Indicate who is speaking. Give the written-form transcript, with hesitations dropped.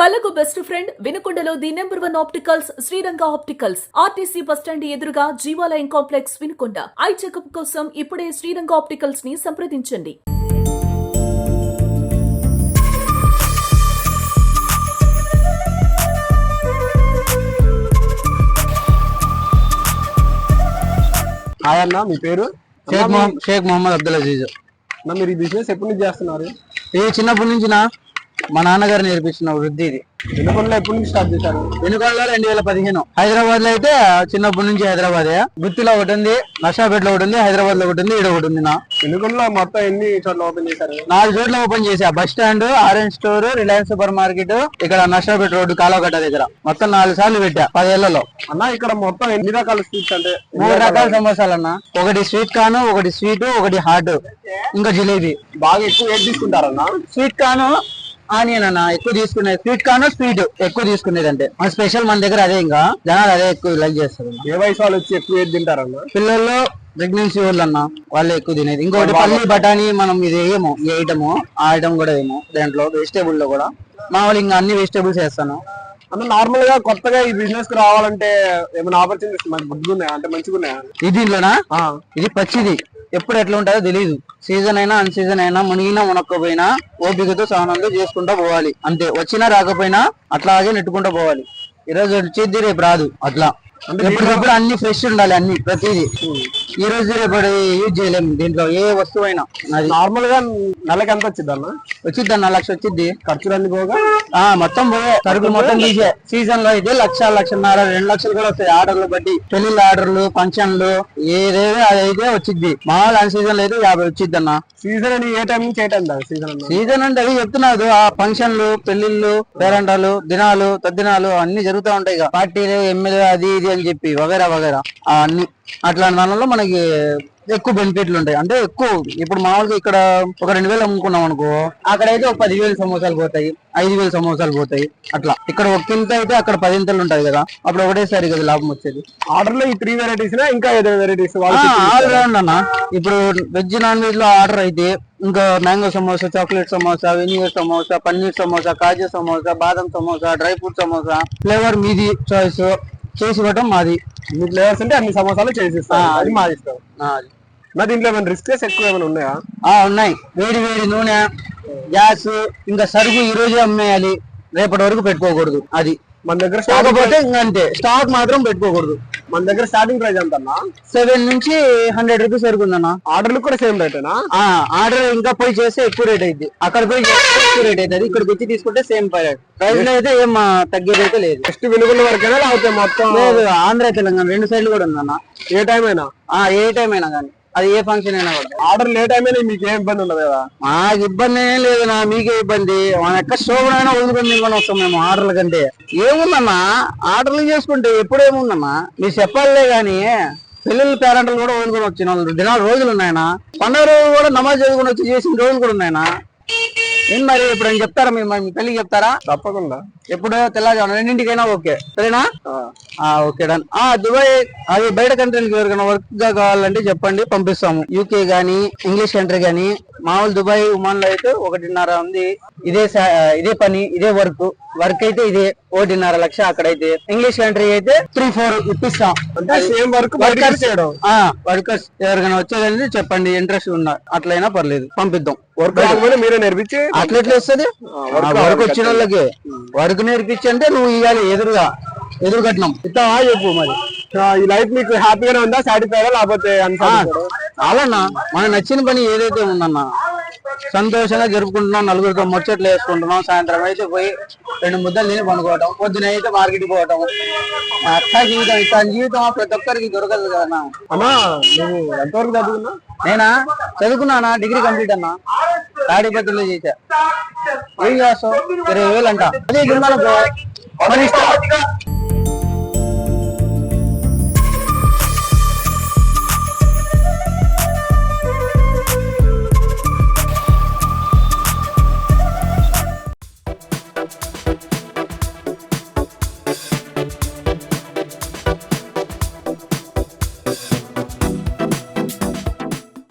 Speaker 1: కళ్ళకు best friend వినుకొండలో the number 1 opticals Sriranga opticals RTC bus stand ఎదురుగా Jeevalayam complex Vinukonda. Eye checkup కోసం ఇప్పుడే శ్రీరంగ ఆప్టికల్స్ ని సంప్రదించండి.
Speaker 2: హాయ్ అన్న, మీ పేరు?
Speaker 3: షేక్ మొహమ్మద్ అబ్దుల్ అజీజ్.
Speaker 2: మీరు ఈ బిజినెస్ ఎప్పటి నుంచి చేస్తున్నారు?
Speaker 3: ఇది చిన్నప్పటి నుంచి మా నాన్నగారు నేర్పించిన వృద్ధి. ఇది
Speaker 2: వెనుకొండలో ఎప్పటి నుంచి స్టార్ట్ చేశారు?
Speaker 3: వెనుకొండలో 2015. హైదరాబాద్ లో అయితే చిన్నప్పటి నుంచి హైదరాబాదే. గుత్తిలో ఒకటి ఉంది, నర్సాపేటలో ఒకటి ఉంది, హైదరాబాద్ లో ఒకటి ఉంది, ఈడ ఒకటి ఉంది.
Speaker 2: వెనుకొండలో మొత్తం ఎన్ని చోట్ల ఓపెన్ చేశారు?
Speaker 3: 4 చోట్ల ఓపెన్ చేశా. Bus stand, orange store, Reliance super market, ఇక్కడ నర్సాపేట రోడ్డు కాలువకట్ట దగ్గర మొత్తం 4 సార్లు పెట్టా 10 ఏళ్లలో.
Speaker 2: అన్న ఇక్కడ మొత్తం ఎన్ని రకాల స్వీట్స్? అంటే
Speaker 3: 3 రకాల సమోసాలు అన్న. ఒకటి స్వీట్ కార్న్, ఒకటి స్వీట్, ఒకటి హాట్, ఇంకా జిలేబీ.
Speaker 2: బాగా ఎక్కువ ఏది తీసుకుంటారన్న?
Speaker 3: స్వీట్ కార్న్, ఆనియన్ అన్న ఎక్కువ తీసుకునేది. స్వీట్ కార్న్, స్వీట్ ఎక్కువ తీసుకునేది. అంటే మన స్పెషల్ మన దగ్గర అదే. ఇంకా జనాలు అదే ఎక్కువ లైక్ చేస్తారు.
Speaker 2: ఏ వయసు వాళ్ళు వచ్చి ఎక్కువ ఏది తింటారన్న?
Speaker 3: పిల్లల్లో ప్రెగ్నెన్సీ వాళ్ళు అన్న వాళ్ళే ఎక్కువ తినేది. ఇంకోటి పల్లి బఠానీ, మనం ఇది ఏమో ఈ ఐటమ్, ఆ ఐటమ్ కూడా ఏమో. దాంట్లో వెజిటేబుల్ లో కూడా మామూలు ఇంకా అన్ని వెజిటేబుల్స్ వేస్తాను.
Speaker 2: అన్న నార్మల్ గా కొత్తగా ఈ బిజినెస్ కు రావాలంటే ఏమైనా ఆపర్చునిటీస్ మంచిగా ఉన్నాయా? అంటే మంచిగా ఉన్నాయా?
Speaker 3: దీంట్లోనా? ఇది పచ్చిది, ఎప్పుడు ఎట్లా ఉంటుందో తెలియదు. సీజన్ అయినా అన్ సీజన్ అయినా మునిగినా మునక్కపోయినా ఓపికతో సహనంతో చేసుకుంటా పోవాలి. అంతే, వచ్చినా రాకపోయినా అట్లాగే నెట్టుకుంటూ పోవాలి. ఈరోజు వచ్చేది రేపు రాదు. అట్లా ఎప్పటికప్పుడు అన్ని ఫ్రెష్ ఉండాలి. అన్ని ప్రతిదీ ఈ రోజు రేపు యూజ్ చేయలేము. దీంట్లో ఏ వస్తువు అయినా.
Speaker 2: నార్మల్ గా నెలకి ఎంత వచ్చింది అన్న?
Speaker 3: వచ్చిద్ది అన్న, 1,00,000 వచ్చిద్ది.
Speaker 2: ఖర్చులన్నీ పోగా
Speaker 3: మొత్తం పోయే, సరుకులు మొత్తం తీసే. సీజన్ లో అయితే 1,00,000, 1,50,000, 2 లక్షలు కూడా వస్తాయి. ఆర్డర్లు బట్టి, పెళ్లిళ్ళ ఆర్డర్లు, ఫంక్షన్లు ఏదేదో అదైతే వచ్చిద్ది. మామూలు అన్ సీజన్ లో అయితే 50 వచ్చిద్ది అన్న.
Speaker 2: సీజన్ అని ఏ టైం నుంచి ఏ టైం
Speaker 3: సీజన్ అంటే అవి చెప్తున్నారు. ఆ ఫంక్షన్లు, పెళ్లిళ్ళు, పేరంటాలు, దినాలు, తద్దినాలు అన్ని జరుగుతూ ఉంటాయి. పార్టీలు, ఎమ్మెల్యే, అది ఇది అని చెప్పి వగేరా వగేరా అన్ని. అట్లాంటి దానిలో మనకి ఎక్కువ బెనిఫిట్లు ఉంటాయి. అంటే ఎక్కువ ఇప్పుడు మామూలుగా ఇక్కడ ఒక 2,000 అమ్ముకున్నాం అనుకో, అక్కడైతే ఒక 10,000 సమోసాలు పోతాయి, 5,000 సమోసాలు పోతాయి. అట్లా ఇక్కడ ఒక ఇంత అయితే అక్కడ 10 ఇంతలు ఉంటాయి కదా. అప్పుడు ఒకటేసారి కదా లాభం వచ్చేది.
Speaker 2: ఆర్డర్ లో ఈ 3 వెరైటీస్ ఇంకా ఏదైనా వెరైటీస్?
Speaker 3: ఆల్ రౌండ్ అన్న. ఇప్పుడు వెజ్, నాన్ వెజ్ లో ఆర్డర్ అయితే ఇంకా mango samosa, chocolate samosa, vinegar samosa, paneer samosa, kaju samosa, badam samosa, dry fruit samosa, flavour మీది చాయిస్ చేసి ఇవ్వటం మాది.
Speaker 2: మీ ఫ్లేవర్స్ అంటే అన్ని సమోసాలు చేసిస్తాం, అది మాది ఇస్తాం. మరి దీంట్లో ఏమైనా రిస్క్స్ ఎక్కువ ఏమైనా ఉన్నాయా?
Speaker 3: ఉన్నాయి. వేడి వేడి నూనె, గ్యాస్, ఇంకా సరుకు ఈ రోజే అమ్మేయాలి, రేపటి వరకు పెట్టుకోకూడదు. అది
Speaker 2: మన దగ్గర
Speaker 3: కాకపోతే ఇంకా అంతే, స్టాక్ మాత్రం పెట్టుకోకూడదు.
Speaker 2: మన దగ్గర స్టార్టింగ్ ప్రైస్ ఎంత అన్నా?
Speaker 3: 7 నుంచి 100 రూపీస్ వరకు ఉందన్న.
Speaker 2: ఆర్డర్లు కూడా సేమ్ రేటేనా?
Speaker 3: ఆర్డర్ ఇంకా పోయి చేస్తే ఎక్కువ రేట్ అయింది. అక్కడ పోయి చేస్తే ఎక్కువ రేట్ అవుతుంది. ఇక్కడికి వచ్చి తీసుకుంటే సేమ్ ప్రైస్ లో అయితే ఏం తగ్గేది అయితే లేదు.
Speaker 2: జస్ట్ వెనుకొండ వరకైనా లేకపోతే మొత్తం?
Speaker 3: లేదు, ఆంధ్ర తెలంగాణ 2 సైడ్లు కూడా ఉందన్న.
Speaker 2: ఏ టైం అయినా?
Speaker 3: ఏ టైం అయినా కానీ, అది ఏ ఫంక్షన్ అయినా కూడా.
Speaker 2: ఆర్డర్ లేట్ అయినా మీకు ఏం ఇబ్బంది ఉండదు కదా?
Speaker 3: మాకు ఇబ్బంది ఏం లేదన్నా, మీకే ఇబ్బంది. మన ఎక్కడ శోభనైనా వదులుకొని తీసుకొని వస్తాం మేము. ఆర్డర్ల కంటే ఏముందమ్మా, ఆర్డర్లు చేసుకుంటే ఎప్పుడేముందమ్మా, మీరు చెప్పాలే గాని. పెళ్ళిళ్ళ పేరెంట్లు కూడా వదులుకొని వచ్చిన దినాలు రోజులు ఉన్నాయనా. పండుగ రోజు కూడా నమాజ్ చదువుకొని వచ్చి చేసిన రోజులు కూడా ఉన్నాయనా. ఏం మరి ఇప్పుడు అని చెప్తారా? మీ పెళ్లికి చెప్తారా?
Speaker 2: తప్పకుండా.
Speaker 3: ఎప్పుడు తెల్లజాము 2ంటికైనా ఓకే, సరేనా? Okay done. దుబాయ్, అది బయట కంట్రీకి ఎవరికైనా వర్క్ గా కావాలంటే చెప్పండి, పంపిస్తాము. యూకే గానీ, ఇంగ్లీష్ కంట్రీ గానీ. మామూలు దుబాయ్, ఉమాన్ లో అయితే 1.5 ఉంది. ఇదే పని, ఇదే వర్క్ అయితే ఇదే 1.5 లక్ష. అక్కడైతే ఇంగ్లీష్ కంట్రీ అయితే 3-4 ఇప్పిస్తాం.
Speaker 2: సేమ్ వర్క్ చేయడం.
Speaker 3: వర్కర్స్ ఎవరికైనా వచ్చేదంటే చెప్పండి, ఇంట్రెస్ట్ ఉన్నా అట్లయినా పర్లేదు, పంపిద్దాం.
Speaker 2: వర్క్ మీరే నేర్పించి
Speaker 3: అట్లా ఎట్లా వస్తుంది? వర్క్ వచ్చిన వాళ్ళకి వర్క్ నేర్పించి అంటే నువ్వు ఇవ్వాలి ఎదురు కట్టినాం ఇస్తావా చెప్పు. మరి
Speaker 2: ఈ లైఫ్ మీకు హ్యాపీగానే ఉందా? సాటిస్ఫైడా లేకపోతే?
Speaker 3: అలానా, మనకు నచ్చిన పని ఏదైతే ఉందన్నా సంతోషంగా జరుపుకుంటున్నాం. నలుగురితో ముచ్చట్లు వేసుకుంటున్నాం. సాయంత్రం అయితే పోయి 2 ముద్దలు తిని పండుకోవటం, పొద్దున అయితే మార్కెట్కి పోవటం. అట్లా జీవితం. ఇట్లా జీవితం ప్రతి ఒక్కరికి దొరకదు కదా.
Speaker 2: అమ్మా, నువ్వు ఎంతవరకు చదువుకున్నా?
Speaker 3: నేనా చదువుకున్నానా, డిగ్రీ కంప్లీట్ అన్నా. తాడిపత్రిలో చేశా. ఏం చేస్తావు? 20,000 అంట. అదే కింద